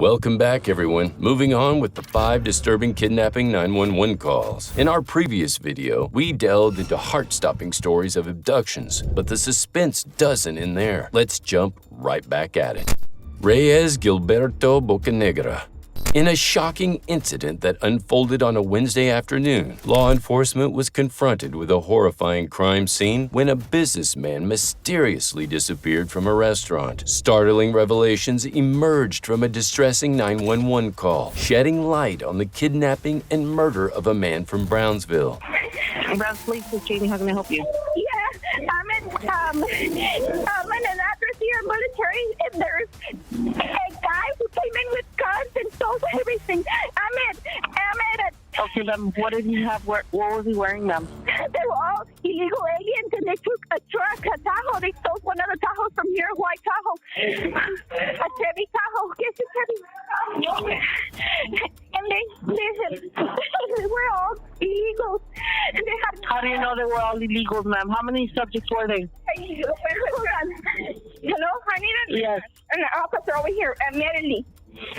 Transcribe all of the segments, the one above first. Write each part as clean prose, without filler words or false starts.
Welcome back, everyone. Moving on with the 5 disturbing kidnapping 911 calls. In our previous video, we delved into heart-stopping stories of abductions, but the suspense doesn't end there. Let's jump right back at it. Reyes Gilberto Bocanegra. In a shocking incident that unfolded on a Wednesday afternoon, law enforcement was confronted with a horrifying crime scene when a businessman mysteriously disappeared from a restaurant. Startling revelations emerged from a distressing 911 call, shedding light on the kidnapping and murder of a man from Brownsville. Browns Police is Jamie. How can I help you? Yeah, I'm in an address here in Military, and there's a guy who came in with guns and stole everything. I'm at Okay, ma'am. What did he have? What was he wearing, ma'am? They were all illegal aliens, and they took a truck, a Tahoe. They stole one of the Tahoes from here, white Tahoe, a Chevy Tahoe. Yes, a Chevy. And they were all illegals. And they had. How do you know they were all illegals, ma'am? How many subjects were they? Hold on. Hello, I need Yes. an officer over here immediately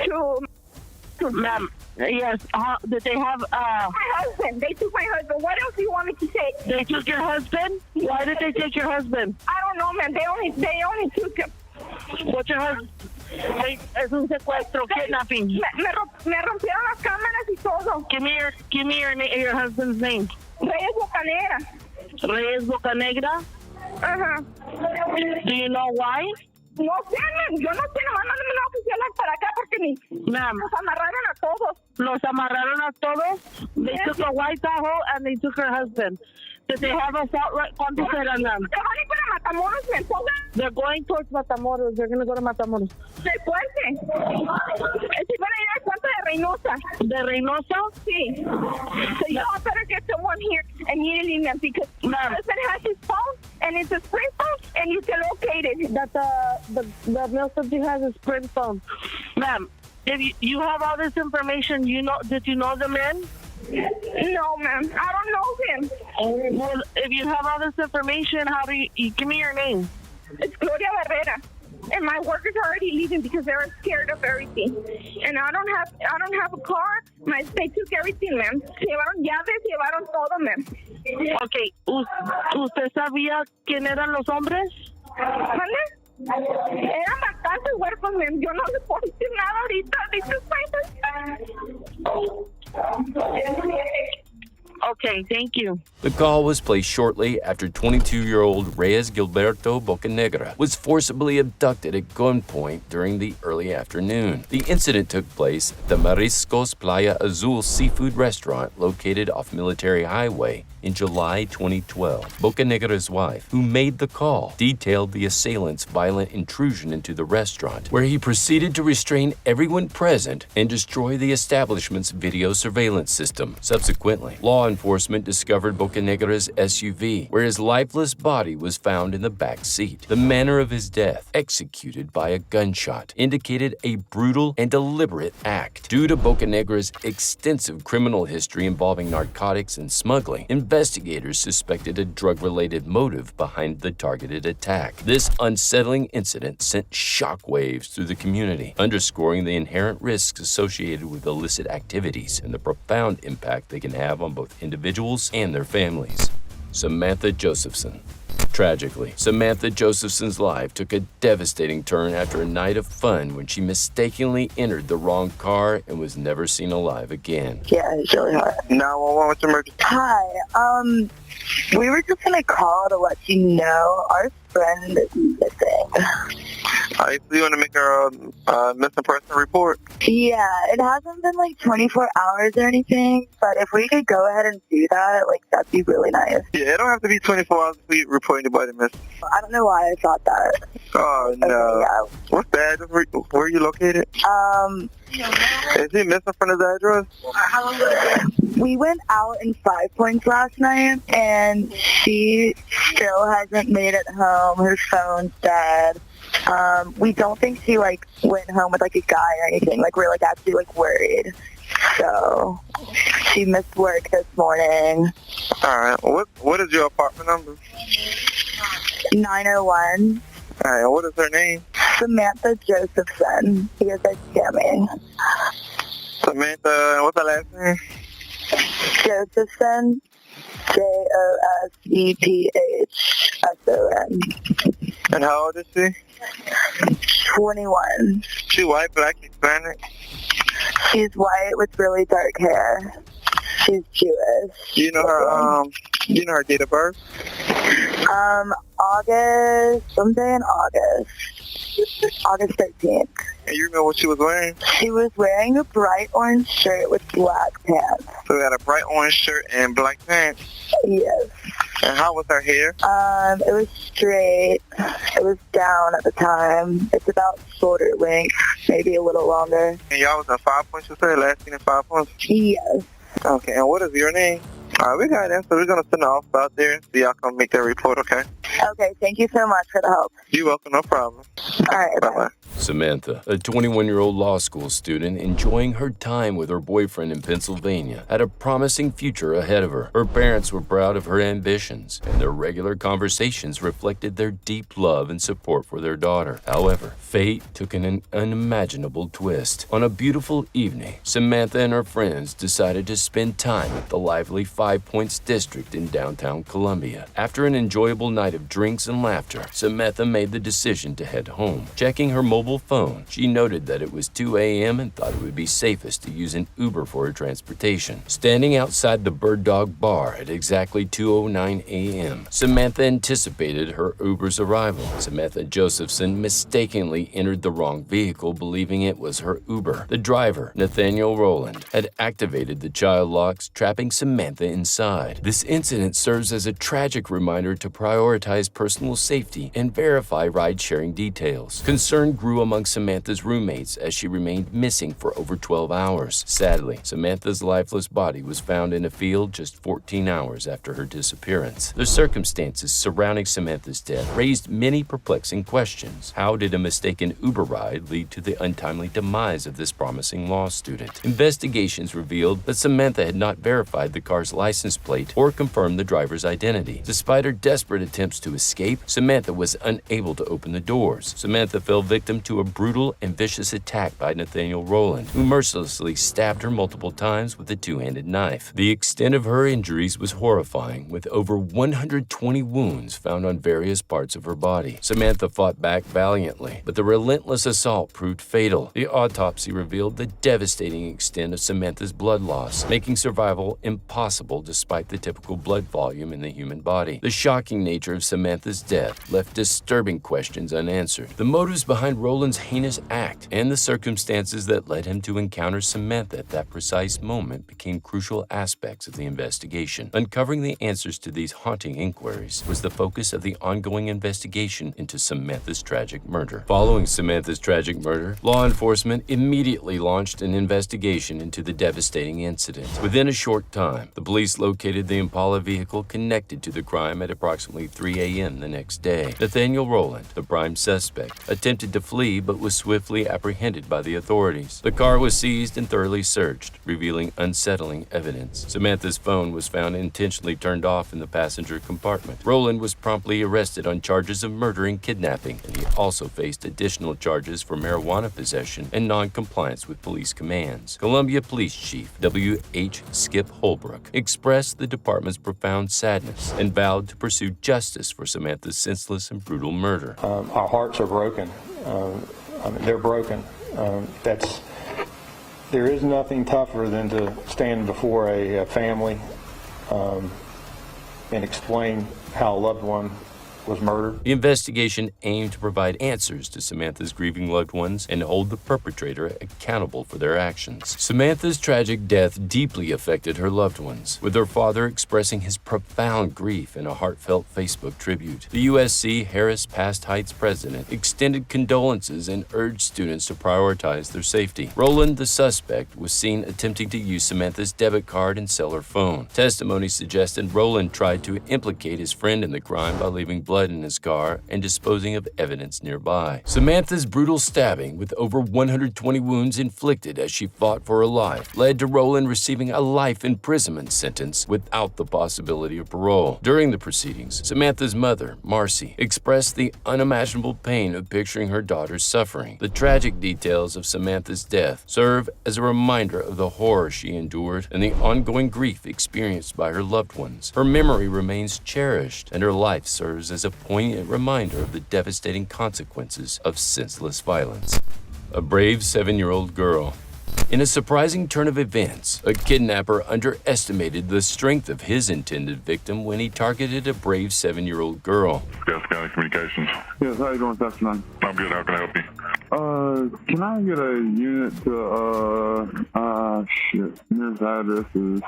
to. Ma'am, yes. Did they have, My husband. They took my husband. What else do you want me to say? They took your husband? Why did they take your husband? I don't know, man. They only took him. What's your husband? Es un secuestro, kidnapping. Me rompieron las cámaras y todo. Give me your husband's name. Reyes Bocanegra. Reyes Bocanegra? Ajá. Do you know why? No sé, man. Yo no sé. Nomás mándame una oficial para acá porque Ma'am, nos amarraron a todos. los amarraron a todos. They took a white Tahoe and they took her husband. Did they have assault right? ¿Cuántos eran, ma'am? Se van a ir para Matamoros, me enfocan. They're going towards Matamoros. They're going to go to Matamoros. De fuerte. Se van a ir al puerto de Reynosa. ¿De Reynosa? Sí. So you all better get someone here immediately, man, because my husband has his phone, and it's a Sprint phone, and you can locate it. That the male subject has a Sprint phone. Ma'am, if you have all this information, did you know the man? No, ma'am. I don't know him. Well, if you have all this information, how do you give me your name? It's Gloria Barrera. And my workers are already leaving because they're scared of everything. And I don't have a car. They took everything, ma'am. Se llevaron llaves, llevaron todo, ma'am. Okay. ¿Usted sabía quién eran los hombres? ¿Vale? Eran bastante huérfanos, ma'am. Yo no le puedo decir nada ahorita. Okay, thank you. The call was placed shortly after 22-year-old Reyes Gilberto Bocanegra was forcibly abducted at gunpoint during the early afternoon. The incident took place at the Mariscos Playa Azul seafood restaurant located off Military Highway in July 2012. Bocanegra's wife, who made the call, detailed the assailant's violent intrusion into the restaurant, where he proceeded to restrain everyone present and destroy the establishment's video surveillance system. Subsequently, law enforcement discovered Bocanegra's SUV, where his lifeless body was found in the back seat. The manner of his death, executed by a gunshot, indicated a brutal and deliberate act. Due to Bocanegra's extensive criminal history involving narcotics and smuggling, investigators suspected a drug-related motive behind the targeted attack. This unsettling incident sent shockwaves through the community, underscoring the inherent risks associated with illicit activities and the profound impact they can have on both individuals and their families. Samantha Josephson. Tragically, Samantha Josephson's life took a devastating turn after a night of fun when she mistakenly entered the wrong car and was never seen alive again. Yeah, it's really hard. 911, what's emergency? Hi, we were just gonna call to let you know our friend is missing. So you want to make a missing person report? Yeah, it hasn't been like 24 hours or anything, but if we could go ahead and do that, like, that'd be really nice. Yeah, it don't have to be 24 hours if we report anybody missing. I don't know why I thought that. Oh, no. Okay, What's the address? Where are you located? Is he missing from his address? We went out in 5 Points last night, and she still hasn't made it home. Her phone's dead. We don't think she, like, went home with, like, a guy or anything. Like, we're, like, actually, like, worried. So, she missed work this morning. All right. What is your apartment number? 901. All right. What is her name? Samantha Josephson. You guys are scamming. Samantha, what's the last name? Josephson. Josephson. And how old is she? 21. She white, black, Hispanic? She's white with really dark hair. She's Jewish. Do you know her date of birth? Someday in August 13th. And you remember what she was wearing? She was wearing a bright orange shirt with black pants. So we had a bright orange shirt and black pants? Yes. And how was her hair? It was straight. It was down at the time. It's about shoulder length, maybe a little longer. And y'all was in 5 points, you said? Last seen in 5 points? Yes. Okay, and what is your name? All right, we got that, so we're going to send an officer out there so y'all come make that report, okay? Okay, thank you so much for the help. You're welcome, no problem. All right, bye. Samantha, a 21-year-old law school student enjoying her time with her boyfriend in Pennsylvania, had a promising future ahead of her. Her parents were proud of her ambitions, and their regular conversations reflected their deep love and support for their daughter. However, fate took an unimaginable twist. On a beautiful evening, Samantha and her friends decided to spend time at the lively 5 Points district in downtown Columbia. After an enjoyable night of drinks and laughter, Samantha made the decision to head home. Checking her mobile phone, she noted that it was 2 a.m. and thought it would be safest to use an Uber for her transportation. Standing outside the Bird Dog Bar at exactly 2:09 a.m., Samantha anticipated her Uber's arrival. Samantha Josephson mistakenly entered the wrong vehicle, believing it was her Uber. The driver, Nathaniel Rowland, had activated the child locks, trapping Samantha inside. This incident serves as a tragic reminder to prioritize personal safety and verify ride-sharing details. Concern grew among Samantha's roommates as she remained missing for over 12 hours. Sadly, Samantha's lifeless body was found in a field just 14 hours after her disappearance. The circumstances surrounding Samantha's death raised many perplexing questions. How did a mistaken Uber ride lead to the untimely demise of this promising law student? Investigations revealed that Samantha had not verified the car's license plate or confirmed the driver's identity. Despite her desperate attempts to escape, Samantha was unable to open the doors. Samantha fell victim to a brutal and vicious attack by Nathaniel Rowland, who mercilessly stabbed her multiple times with a two-handed knife. The extent of her injuries was horrifying, with over 120 wounds found on various parts of her body. Samantha fought back valiantly, but the relentless assault proved fatal. The autopsy revealed the devastating extent of Samantha's blood loss, making survival impossible despite the typical blood volume in the human body. The shocking nature of Samantha's death left disturbing questions unanswered. The motives behind Rowland's heinous act and the circumstances that led him to encounter Samantha at that precise moment became crucial aspects of the investigation. Uncovering the answers to these haunting inquiries was the focus of the ongoing investigation into Samantha's tragic murder. Following Samantha's tragic murder, law enforcement immediately launched an investigation into the devastating incident. Within a short time, the police located the Impala vehicle connected to the crime at approximately 3 a.m. the next day. Nathaniel Rowland, the prime suspect, attempted to flee but was swiftly apprehended by the authorities. The car was seized and thoroughly searched, revealing unsettling evidence. Samantha's phone was found intentionally turned off in the passenger compartment. Rowland was promptly arrested on charges of murder and kidnapping, and he also faced additional charges for marijuana possession and non-compliance with police commands. Columbia Police Chief W.H. Skip Holbrook expressed the department's profound sadness and vowed to pursue justice for Samantha's senseless and brutal murder. Our hearts are broken. They're broken. There is nothing tougher than to stand before a family and explain how a loved one was murdered. The investigation aimed to provide answers to Samantha's grieving loved ones and hold the perpetrator accountable for their actions. Samantha's tragic death deeply affected her loved ones, with her father expressing his profound grief in a heartfelt Facebook tribute. The USC Harris Pass Heights president extended condolences and urged students to prioritize their safety. Rowland, the suspect, was seen attempting to use Samantha's debit card and sell her phone. Testimony suggested Rowland tried to implicate his friend in the crime by leaving blood in his car and disposing of evidence nearby. Samantha's brutal stabbing, with over 120 wounds inflicted as she fought for her life, led to Roland receiving a life imprisonment sentence without the possibility of parole. During the proceedings, Samantha's mother, Marcy, expressed the unimaginable pain of picturing her daughter's suffering. The tragic details of Samantha's death serve as a reminder of the horror she endured and the ongoing grief experienced by her loved ones. Her memory remains cherished, and her life serves as a poignant reminder of the devastating consequences of senseless violence. A brave 7-year-old girl. In a surprising turn of events, a kidnapper underestimated the strength of his intended victim when he targeted a brave 7-year-old girl. Yes, County Communications. Yes, how you doing, Testimony? I'm good. How can I help you? Can I get a unit to, nearest address is,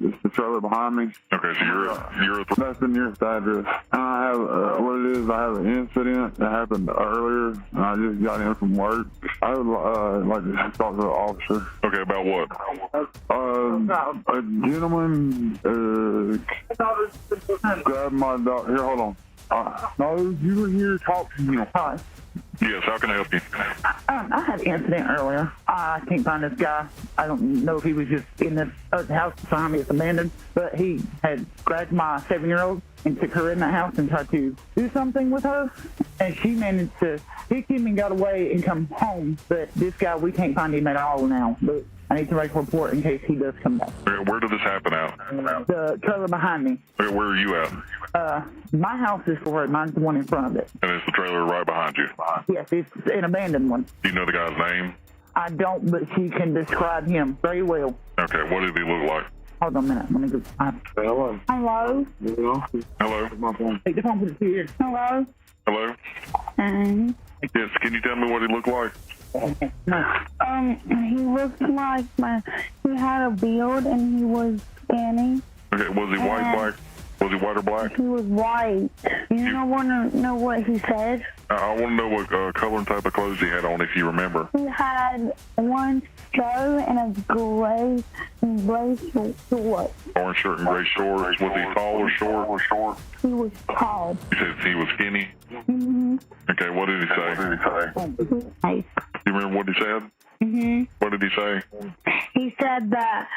it's the trailer behind me. Okay, so you're That's the nearest address. And I have, what it is, I have an incident that happened earlier, and I just got in from work. I would, like to talk to the officer. okay, about what? A gentleman, grabbed my dog. Here, hold on. No, you were here talking to him. Hi. Yes, how can I help you? I had an incident earlier. I can't find this guy. I don't know if he was just in this house behind me. It's abandoned. But he had grabbed my 7-year-old and took her in the house and tried to do something with her. And she managed to kick him and got away and come home. But this guy, we can't find him at all now. But I need to make a report in case he does come back. Okay, where did this happen at? The trailer behind me. Okay, where are you at? My house is for it. Mine's the one in front of it. And it's the trailer right behind you. Yes, it's an abandoned one. Do you know the guy's name? I don't, but she can describe him very well. Okay, what did he look like? Hold on a minute. Let me go. Hello. Hello? Hello? My phone. Take the phone, put it here. Hello? Hello? Yes, can you tell me what he looked like? He looked like he had a beard and he was skinny. Okay, was he white, black? Was he white or black? He was white. You don't want to know what he said? I want to know what color and type of clothes he had on, if you remember. He had one shirt and a gray short. Orange shirt and gray shorts. Was he tall or short? He was tall. You said he was skinny? Mm-hmm. Okay, what did he say? Nice. You remember what he said? Mm-hmm. What did he say? He said that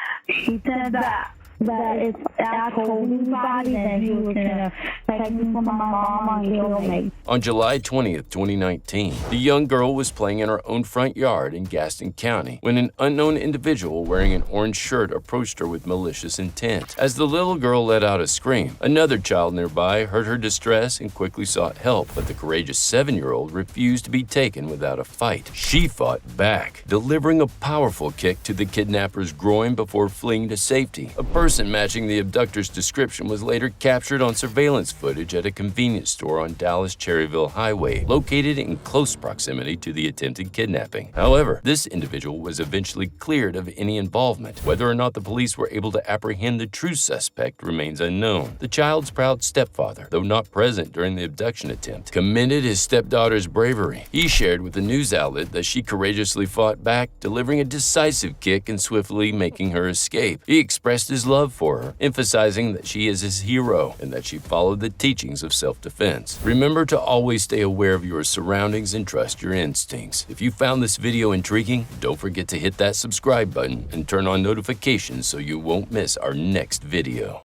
if I told anybody, then he was gonna take me from my mama and kill me. On July 20th, 2019, the young girl was playing in her own front yard in Gaston County when an unknown individual wearing an orange shirt approached her with malicious intent. As the little girl let out a scream, another child nearby heard her distress and quickly sought help, but the courageous 7-year-old refused to be taken without a fight. She fought back, delivering a powerful kick to the kidnapper's groin before fleeing to safety. A person matching the abductor's description was later captured on surveillance footage at a convenience store on Dallas-Cherryville Highway, located in close proximity to the attempted kidnapping. However, this individual was eventually cleared of any involvement. Whether or not the police were able to apprehend the true suspect remains unknown. The child's proud stepfather, though not present during the abduction attempt, commended his stepdaughter's bravery. He shared with the news outlet that she courageously fought back, delivering a decisive kick and swiftly making her escape. He expressed his love for her, emphasizing that she is his hero and that she followed the teachings of self-defense. Remember to always stay aware of your surroundings and trust your instincts. If you found this video intriguing, don't forget to hit that subscribe button and turn on notifications so you won't miss our next video.